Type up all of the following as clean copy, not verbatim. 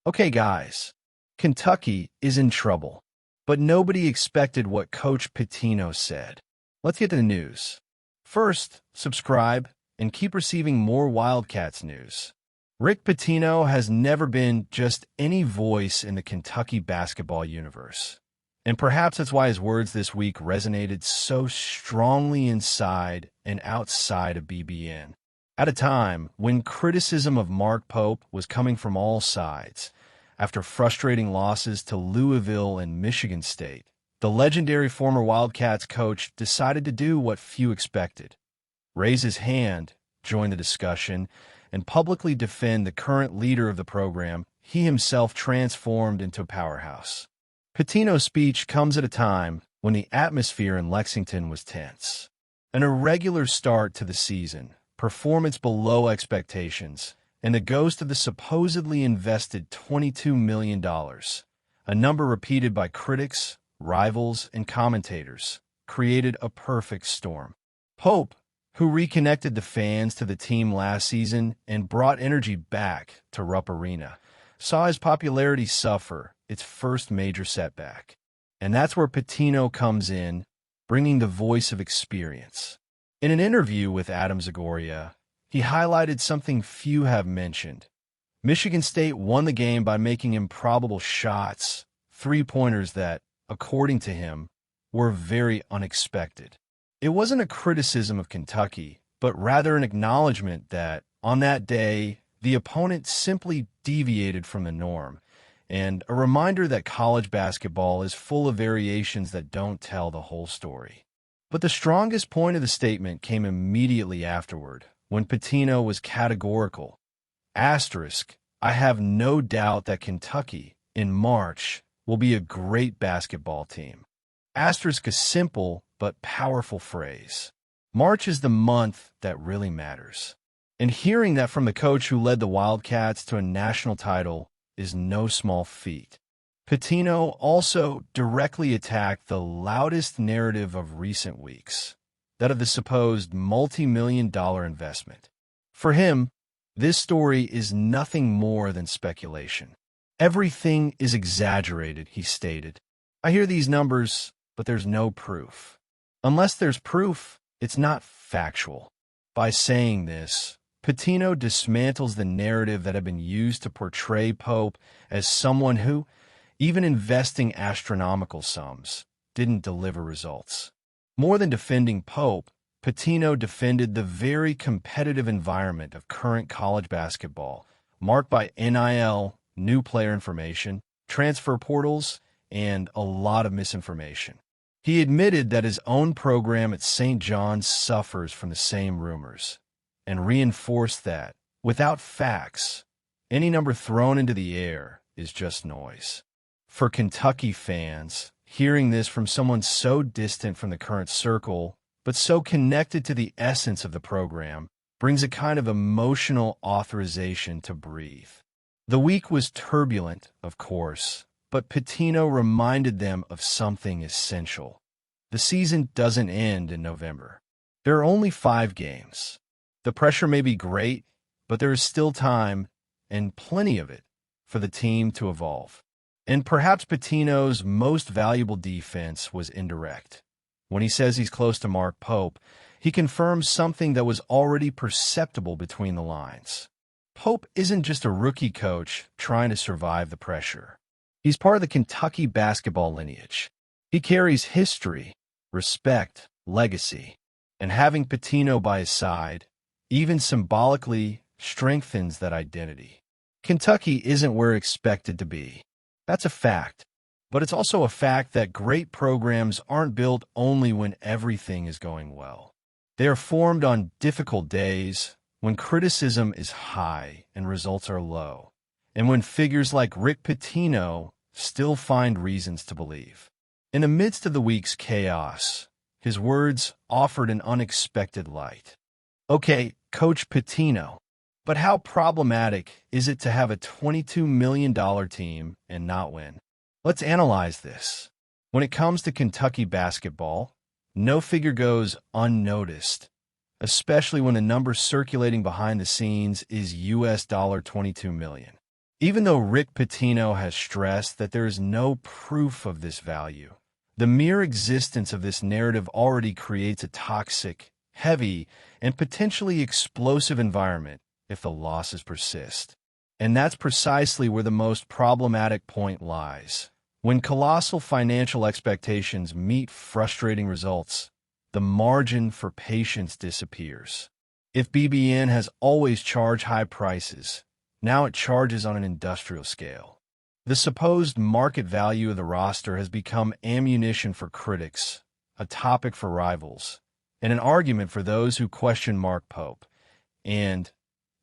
Okay, guys, Kentucky is in trouble, but nobody expected what Coach Pitino said. Let's get to the news. First, subscribe and keep receiving more Wildcats news. Rick Pitino has never been just any voice in the Kentucky basketball universe. And perhaps that's why his words this week resonated so strongly inside and outside of BBN. At a time when criticism of Mark Pope was coming from all sides, after frustrating losses to Louisville and Michigan State, the legendary former Wildcats coach decided to do what few expected: raise his hand, join the discussion, and publicly defend the current leader of the program he himself transformed into a powerhouse. Pitino's speech comes at a time when the atmosphere in Lexington was tense. An irregular start to the season, performance below expectations, and the ghost of the supposedly invested $22 million, a number repeated by critics, rivals, and commentators, created a perfect storm. Pope, who reconnected the fans to the team last season and brought energy back to Rupp Arena, saw his popularity suffer its first major setback. And that's where Pitino comes in, bringing the voice of experience. In an interview with Adam Zagoria, he highlighted something few have mentioned. Michigan State won the game by making improbable shots, three-pointers that, according to him, were very unexpected. It wasn't a criticism of Kentucky, but rather an acknowledgement that, on that day, the opponent simply deviated from the norm, and a reminder that college basketball is full of variations that don't tell the whole story. But the strongest point of the statement came immediately afterward, when Pitino was categorical. Asterisk, I have no doubt that Kentucky, in March, will be a great basketball team. Asterisk, a simple but powerful phrase. March is the month that really matters. And hearing that from the coach who led the Wildcats to a national title is no small feat. Pitino also directly attacked the loudest narrative of recent weeks, that of the supposed multi-million-dollar investment. For him, this story is nothing more than speculation. Everything is exaggerated, he stated. I hear these numbers, but there's no proof. Unless there's proof, it's not factual. By saying this, Pitino dismantles the narrative that had been used to portray Pope as someone who, even investing astronomical sums, didn't deliver results. More than defending Pope, Pitino defended the very competitive environment of current college basketball, marked by NIL, new player information, transfer portals, and a lot of misinformation. He admitted that his own program at St. John's suffers from the same rumors, and reinforced that, without facts, any number thrown into the air is just noise. For Kentucky fans, hearing this from someone so distant from the current circle, but so connected to the essence of the program, brings a kind of emotional authorization to breathe. The week was turbulent, of course, but Pitino reminded them of something essential. The season doesn't end in November. There are only 5 games. The pressure may be great, but there is still time, and plenty of it, for the team to evolve. And perhaps Pitino's most valuable defense was indirect. When he says he's close to Mark Pope, he confirms something that was already perceptible between the lines. Pope isn't just a rookie coach trying to survive the pressure. He's part of the Kentucky basketball lineage. He carries history, respect, legacy, and having Pitino by his side, even symbolically, strengthens that identity. Kentucky isn't where expected to be. That's a fact. But it's also a fact that great programs aren't built only when everything is going well. They are formed on difficult days, when criticism is high and results are low, and when figures like Rick Pitino still find reasons to believe. In the midst of the week's chaos, his words offered an unexpected light. Okay, Coach Pitino, but how problematic is it to have a $22 million team and not win? Let's analyze this. When it comes to Kentucky basketball, no figure goes unnoticed, especially when the number circulating behind the scenes is US $22 million. Even though Rick Pitino has stressed that there is no proof of this value, the mere existence of this narrative already creates a toxic, heavy, and potentially explosive environment if the losses persist. And that's precisely where the most problematic point lies. When colossal financial expectations meet frustrating results, the margin for patience disappears. If BBN has always charged high prices, now it charges on an industrial scale. The supposed market value of the roster has become ammunition for critics, a topic for rivals, and an argument for those who question Mark Pope. And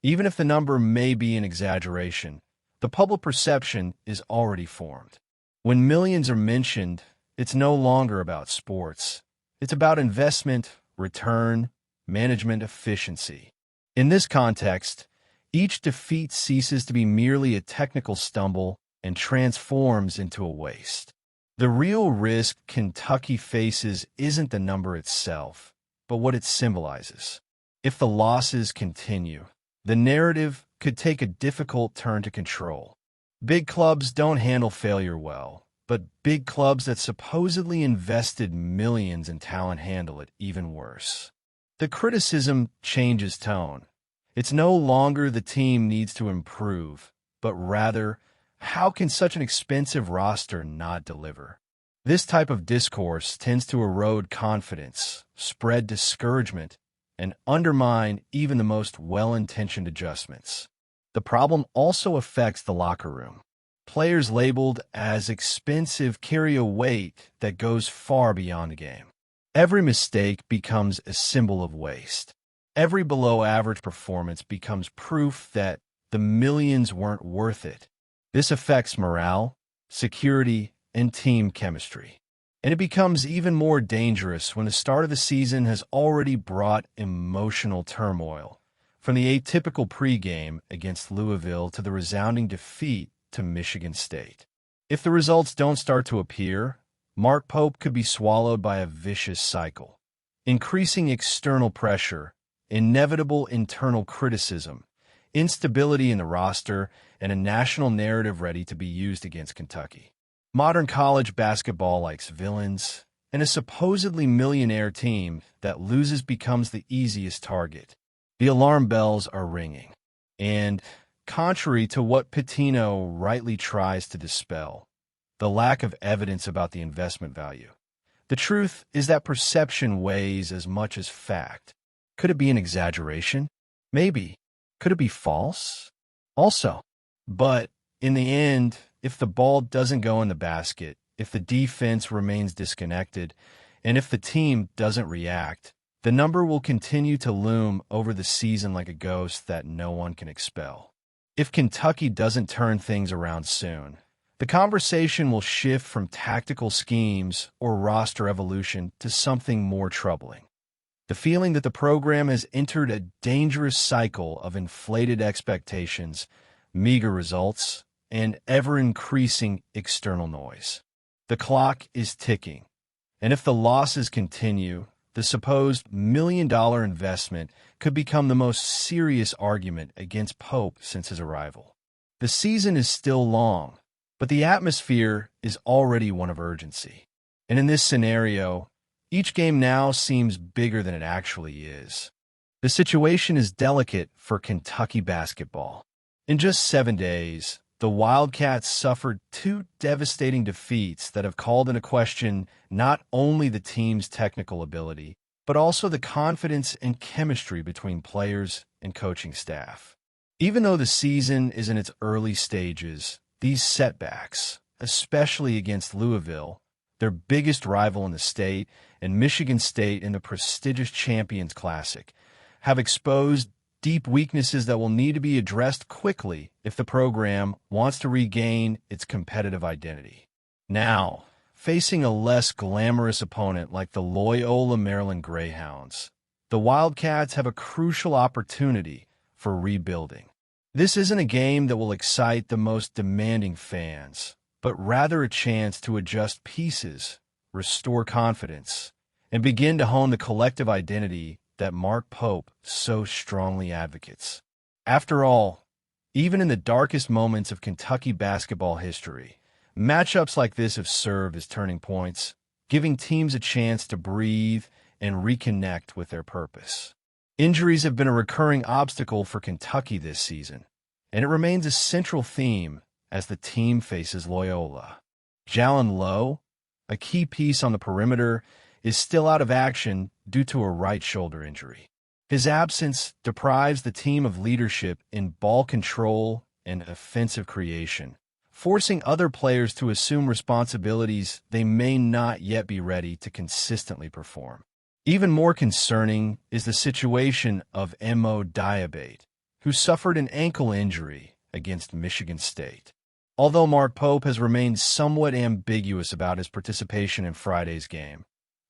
even if the number may be an exaggeration, the public perception is already formed. When millions are mentioned, it's no longer about sports. It's about investment, return, management efficiency. In this context, each defeat ceases to be merely a technical stumble and transforms into a waste. The real risk Kentucky faces isn't the number itself, but what it symbolizes. If the losses continue, the narrative could take a difficult turn to control. Big clubs don't handle failure well, but big clubs that supposedly invested millions in talent handle it even worse. The criticism changes tone. It's no longer the team needs to improve, but rather, how can such an expensive roster not deliver? This type of discourse tends to erode confidence, spread discouragement, and undermine even the most well-intentioned adjustments. The problem also affects the locker room. Players labeled as expensive carry a weight that goes far beyond the game. Every mistake becomes a symbol of waste. Every below-average performance becomes proof that the millions weren't worth it. This affects morale, security, and team chemistry. And it becomes even more dangerous when the start of the season has already brought emotional turmoil, from the atypical pregame against Louisville to the resounding defeat to Michigan State. If the results don't start to appear, Mark Pope could be swallowed by a vicious cycle. Increasing external pressure, inevitable internal criticism, instability in the roster, and a national narrative ready to be used against Kentucky. Modern college basketball likes villains, and a supposedly millionaire team that loses becomes the easiest target. The alarm bells are ringing. And, contrary to what Pitino rightly tries to dispel, the lack of evidence about the investment value, the truth is that perception weighs as much as fact. Could it be an exaggeration? Maybe. Could it be false? Also. But, in the end, if the ball doesn't go in the basket, if the defense remains disconnected, and if the team doesn't react, the number will continue to loom over the season like a ghost that no one can expel. If Kentucky doesn't turn things around soon, the conversation will shift from tactical schemes or roster evolution to something more troubling. The feeling that the program has entered a dangerous cycle of inflated expectations, meager results, and ever-increasing external noise. The clock is ticking, and if the losses continue, the supposed million-dollar investment could become the most serious argument against Pope since his arrival. The season is still long, but the atmosphere is already one of urgency. And in this scenario, each game now seems bigger than it actually is. The situation is delicate for Kentucky basketball. In just 7 days, the Wildcats suffered 2 devastating defeats that have called into question not only the team's technical ability, but also the confidence and chemistry between players and coaching staff. Even though the season is in its early stages, these setbacks, especially against Louisville, their biggest rival in the state, and Michigan State in the prestigious Champions Classic, have exposed deep weaknesses that will need to be addressed quickly if the program wants to regain its competitive identity. Now, facing a less glamorous opponent like the Loyola Maryland Greyhounds, the Wildcats have a crucial opportunity for rebuilding. This isn't a game that will excite the most demanding fans, but rather a chance to adjust pieces, restore confidence, and begin to hone the collective identity that Mark Pope so strongly advocates. After all, Even in the darkest moments of Kentucky basketball history, matchups like this have served as turning points, giving teams a chance to breathe and reconnect with their purpose. Injuries have been a recurring obstacle for Kentucky this season, and it remains a central theme as the team faces Loyola. Jalen Lowe, a key piece on the perimeter, is still out of action due to a right shoulder injury. His absence deprives the team of leadership in ball control and offensive creation, forcing other players to assume responsibilities they may not yet be ready to consistently perform. Even more concerning is the situation of Mo Diabate, who suffered an ankle injury against Michigan State. Although Mark Pope has remained somewhat ambiguous about his participation in Friday's game,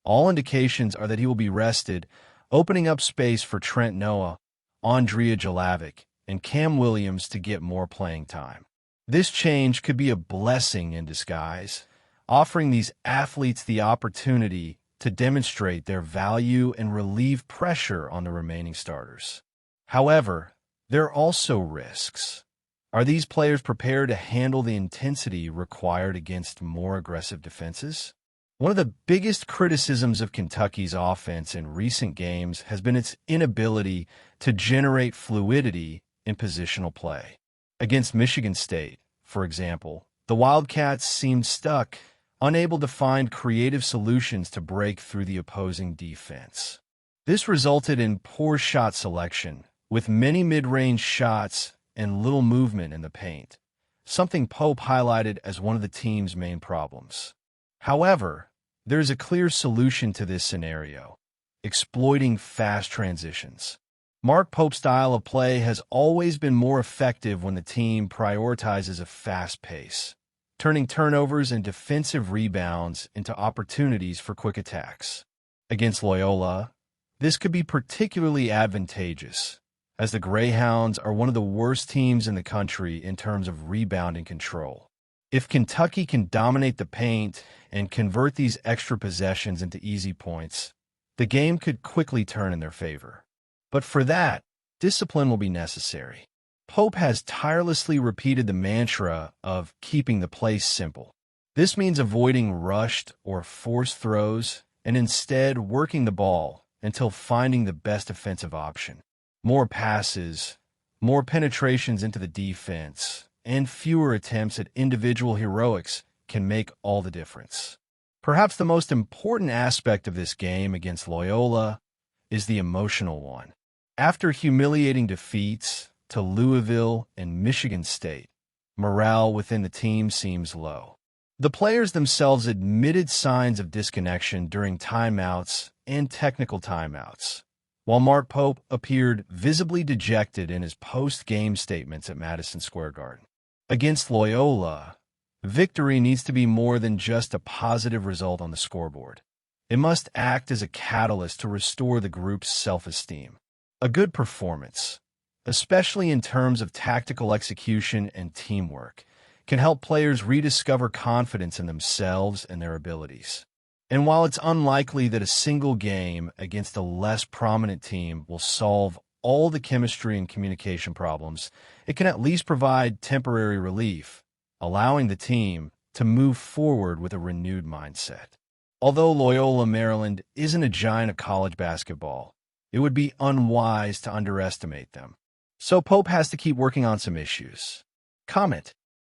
all indications are that he will be rested, opening up space for Trent Noah, Andrea Jelavic, and Cam Williams to get more playing time. This change could be a blessing in disguise, offering these athletes the opportunity to demonstrate their value and relieve pressure on the remaining starters. However, there are also risks. Are these players prepared to handle the intensity required against more aggressive defenses? One of the biggest criticisms of Kentucky's offense in recent games has been its inability to generate fluidity in positional play. Against Michigan State, for example, the Wildcats seemed stuck, unable to find creative solutions to break through the opposing defense. This resulted in poor shot selection, with many mid-range shots and little movement in the paint, something Pope highlighted as one of the team's main problems. However, there is a clear solution to this scenario: exploiting fast transitions. Mark Pope's style of play has always been more effective when the team prioritizes a fast pace, turning turnovers and defensive rebounds into opportunities for quick attacks. Against Loyola, this could be particularly advantageous, as the Greyhounds are one of the worst teams in the country in terms of rebounding control. If Kentucky can dominate the paint and convert these extra possessions into easy points, the game could quickly turn in their favor. But for that, discipline will be necessary. Pope has tirelessly repeated the mantra of keeping the play simple. This means avoiding rushed or forced throws and instead working the ball until finding the best offensive option. More passes, more penetrations into the defense, and fewer attempts at individual heroics can make all the difference. Perhaps the most important aspect of this game against Loyola is the emotional one. After humiliating defeats to Louisville and Michigan State, morale within the team seems low. The players themselves admitted signs of disconnection during timeouts and technical timeouts, while Mark Pope appeared visibly dejected in his post-game statements at Madison Square Garden. Against Loyola, victory needs to be more than just a positive result on the scoreboard. It must act as a catalyst to restore the group's self-esteem. A good performance, especially in terms of tactical execution and teamwork, can help players rediscover confidence in themselves and their abilities. And while it's unlikely that a single game against a less prominent team will solve all the chemistry and communication problems, it can at least provide temporary relief, allowing the team to move forward with a renewed mindset. Although Loyola Maryland isn't a giant of college basketball, it would be unwise to underestimate them. So Pope has to keep working on some issues. Comment.